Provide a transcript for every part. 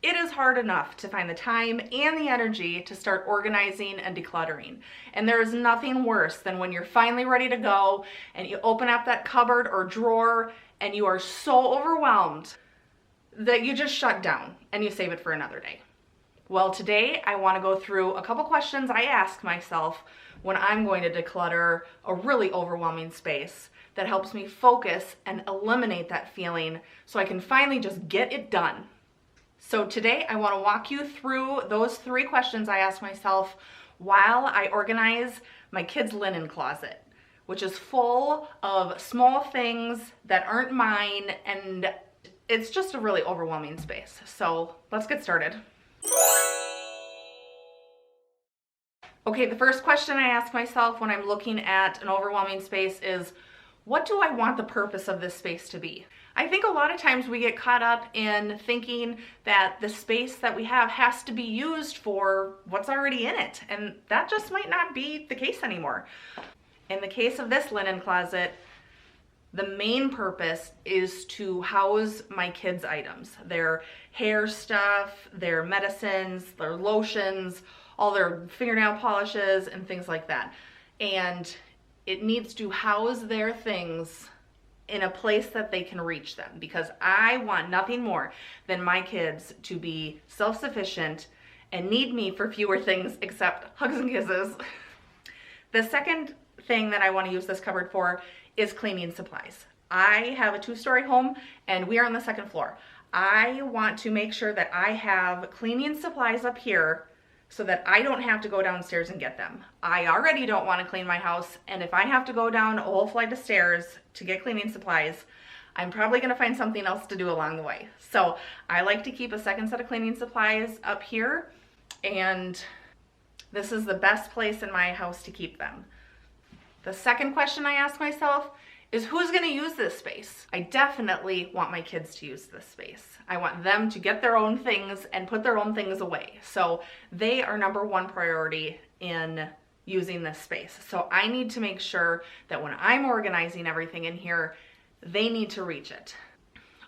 It is hard enough to find the time and the energy to start organizing and decluttering. And there is nothing worse than when you're finally ready to go and you open up that cupboard or drawer and you are so overwhelmed that you just shut down and you save it for another day. Well, today I want to go through a couple questions I ask myself when I'm going to declutter a really overwhelming space that helps me focus and eliminate that feeling so I can finally just get it done. So today I want to walk you through those 3 questions I ask myself while I organize my kids' linen closet, which is full of small things that aren't mine, and it's just a really overwhelming space. So let's get started. Okay, the first question I ask myself when I'm looking at an overwhelming space is, what do I want the purpose of this space to be? I think a lot of times we get caught up in thinking that the space that we have has to be used for what's already in it, and that just might not be the case anymore. In the case of this linen closet, the main purpose is to house my kids' items, their hair stuff, their medicines, their lotions, all their fingernail polishes and things like that. And it needs to house their things in a place that they can reach them, because I want nothing more than my kids to be self-sufficient and need me for fewer things except hugs and kisses. The second thing that I want to use this cupboard for is cleaning supplies. I have a 2-story home and we are on the 2nd floor. I want to make sure that I have cleaning supplies up here so that I don't have to go downstairs and get them. I already don't want to clean my house, and if I have to go down a whole flight of stairs to get cleaning supplies, I'm probably going to find something else to do along the way. So I like to keep a second set of cleaning supplies up here, and this is the best place in my house to keep them. The second question I ask myself is, who's going to use this space? I definitely want my kids to use this space. I want them to get their own things and put their own things away. So they are number 1 priority in using this space. So I need to make sure that when I'm organizing everything in here, they need to reach it.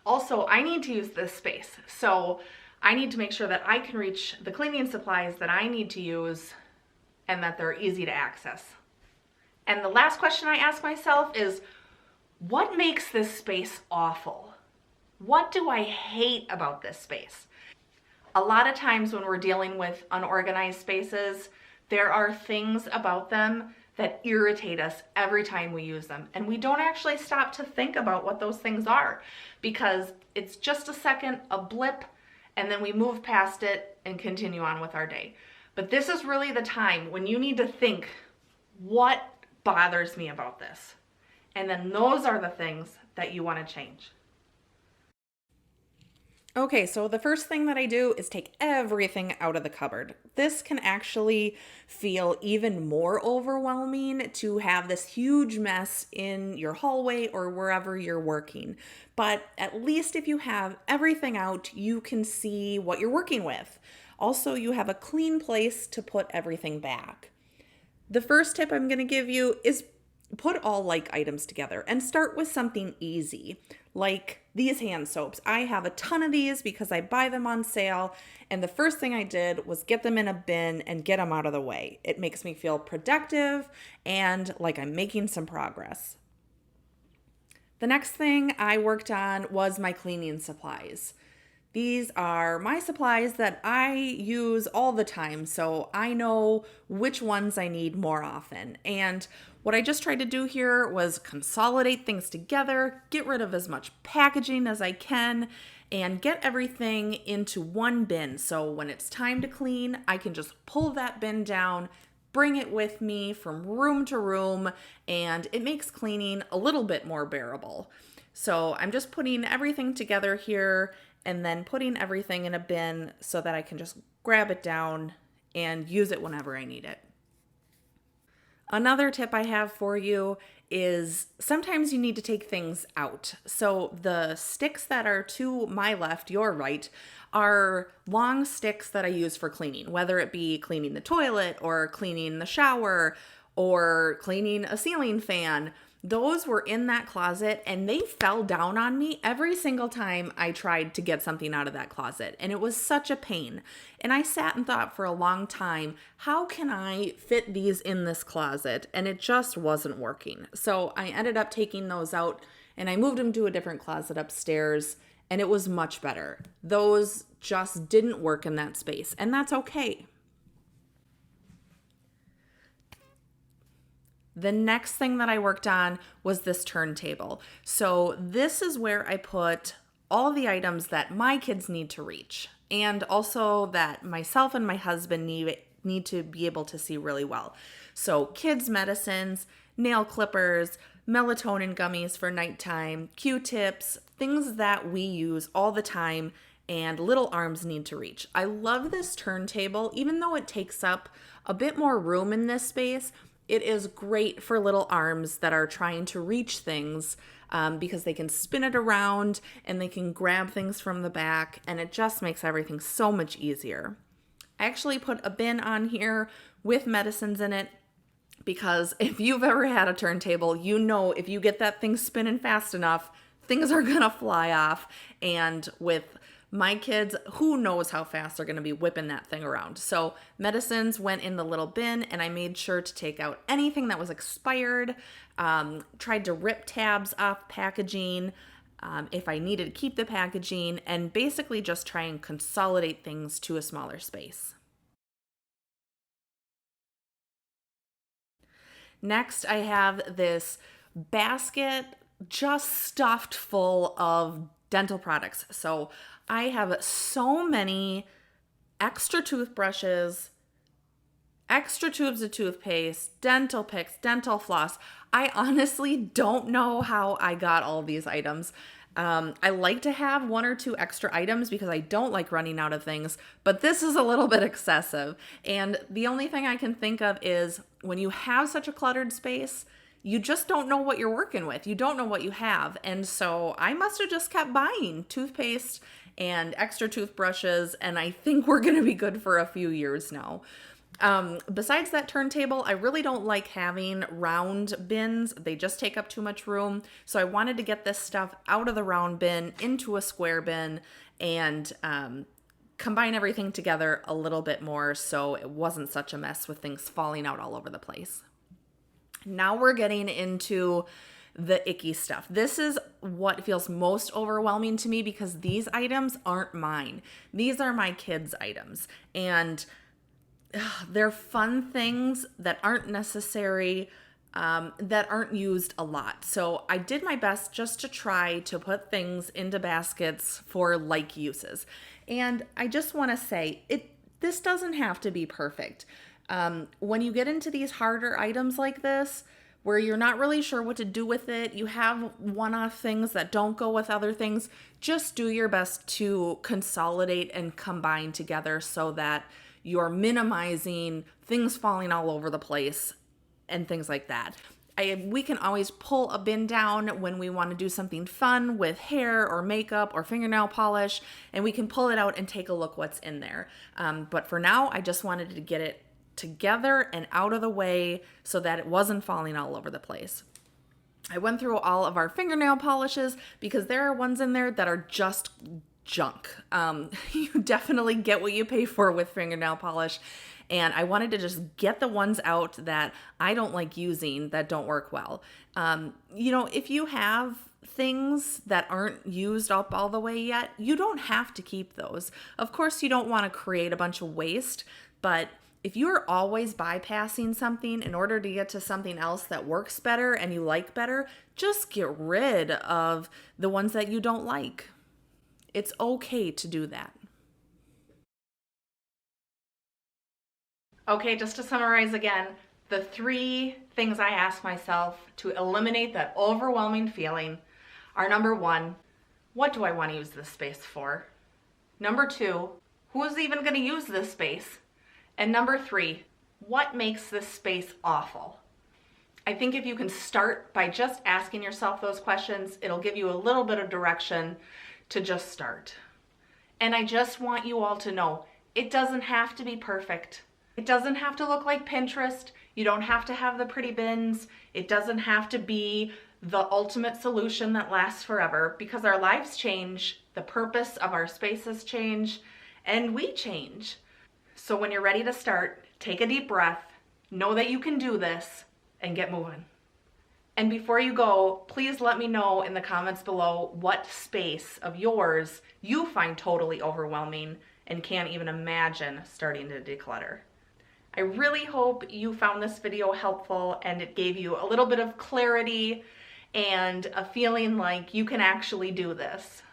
Also, I need to use this space. So I need to make sure that I can reach the cleaning supplies that I need to use and that they're easy to access. And the last question I ask myself is, what makes this space awful? What do I hate about this space? A lot of times when we're dealing with unorganized spaces, there are things about them that irritate us every time we use them. And we don't actually stop to think about what those things are, because it's just a second, a blip, and then we move past it and continue on with our day. But this is really the time when you need to think, what bothers me about this? And then those are the things that you want to change. Okay, so the first thing that I do is take everything out of the cupboard. This can actually feel even more overwhelming to have this huge mess in your hallway or wherever you're working. But at least if you have everything out, you can see what you're working with. Also, you have a clean place to put everything back. The first tip I'm going to give you is put all like items together and start with something easy, like these hand soaps. I have a ton of these because I buy them on sale, and the first thing I did was get them in a bin and get them out of the way. It makes me feel productive and like I'm making some progress. The next thing I worked on was my cleaning supplies. These are my supplies that I use all the time, so I know which ones I need more often. And what I just tried to do here was consolidate things together, get rid of as much packaging as I can, and get everything into one bin. So when it's time to clean, I can just pull that bin down, bring it with me from room to room, and it makes cleaning a little bit more bearable. So I'm just putting everything together here and then putting everything in a bin so that I can just grab it down and use it whenever I need it. Another tip I have for you is sometimes you need to take things out. So the sticks that are to my left, your right, are long sticks that I use for cleaning, whether it be cleaning the toilet or cleaning the shower or cleaning a ceiling fan. Those were in that closet and they fell down on me every single time I tried to get something out of that closet. And it was such a pain. And I sat and thought for a long time, how can I fit these in this closet? And it just wasn't working. So I ended up taking those out and I moved them to a different closet upstairs and it was much better. Those just didn't work in that space and that's okay. The next thing that I worked on was this turntable. So this is where I put all the items that my kids need to reach and also that myself and my husband need to be able to see really well. So kids' medicines, nail clippers, melatonin gummies for nighttime, Q-tips, things that we use all the time and little arms need to reach. I love this turntable, even though it takes up a bit more room in this space. It is great for little arms that are trying to reach things because they can spin it around and they can grab things from the back and it just makes everything so much easier. I actually put a bin on here with medicines in it because if you've ever had a turntable, you know if you get that thing spinning fast enough, things are gonna fly off. And with my kids, who knows how fast they're going to be whipping that thing around. So medicines went in the little bin and I made sure to take out anything that was expired, tried to rip tabs off packaging if I needed to keep the packaging, and basically just try and consolidate things to a smaller space. Next, I have this basket just stuffed full of dental products. So I have so many extra toothbrushes, extra tubes of toothpaste, dental picks, dental floss. I honestly don't know how I got all these items. I like to have 1 or 2 extra items because I don't like running out of things, but this is a little bit excessive. And the only thing I can think of is when you have such a cluttered space, you just don't know what you're working with. You don't know what you have. And so I must have just kept buying toothpaste and extra toothbrushes, and I think we're going to be good for a few years now. Besides that turntable, I really don't like having round bins. They just take up too much room. So I wanted to get this stuff out of the round bin into a square bin and combine everything together a little bit more so it wasn't such a mess with things falling out all over the place. Now we're getting into the icky stuff. This is what feels most overwhelming to me because these items aren't mine. These are my kids' items. And they're fun things that aren't necessary, that aren't used a lot. So I did my best just to try to put things into baskets for like uses. And I just want to say, this doesn't have to be perfect. When you get into these harder items like this, where you're not really sure what to do with it, you have one-off things that don't go with other things, just do your best to consolidate and combine together so that you're minimizing things falling all over the place and things like that. We can always pull a bin down when we want to do something fun with hair or makeup or fingernail polish, and we can pull it out and take a look what's in there. But for now, I just wanted to get it together and out of the way so that it wasn't falling all over the place. I went through all of our fingernail polishes because there are ones in there that are just junk. You definitely get what you pay for with fingernail polish. And I wanted to just get the ones out that I don't like using, that don't work well. If you have things that aren't used up all the way yet, you don't have to keep those. Of course, you don't want to create a bunch of waste, but if you're always bypassing something in order to get to something else that works better and you like better, just get rid of the ones that you don't like. It's okay to do that. Okay, just to summarize again, the 3 things I ask myself to eliminate that overwhelming feeling are: number 1, what do I want to use this space for? Number 2, who is even going to use this space? And number 3, what makes this space awful? I think if you can start by just asking yourself those questions, it'll give you a little bit of direction to just start. And I just want you all to know, it doesn't have to be perfect. It doesn't have to look like Pinterest. You don't have to have the pretty bins. It doesn't have to be the ultimate solution that lasts forever, because our lives change, the purpose of our spaces change, and we change. So when you're ready to start, take a deep breath, know that you can do this, and get moving. And before you go, please let me know in the comments below what space of yours you find totally overwhelming and can't even imagine starting to declutter. I really hope you found this video helpful and it gave you a little bit of clarity and a feeling like you can actually do this.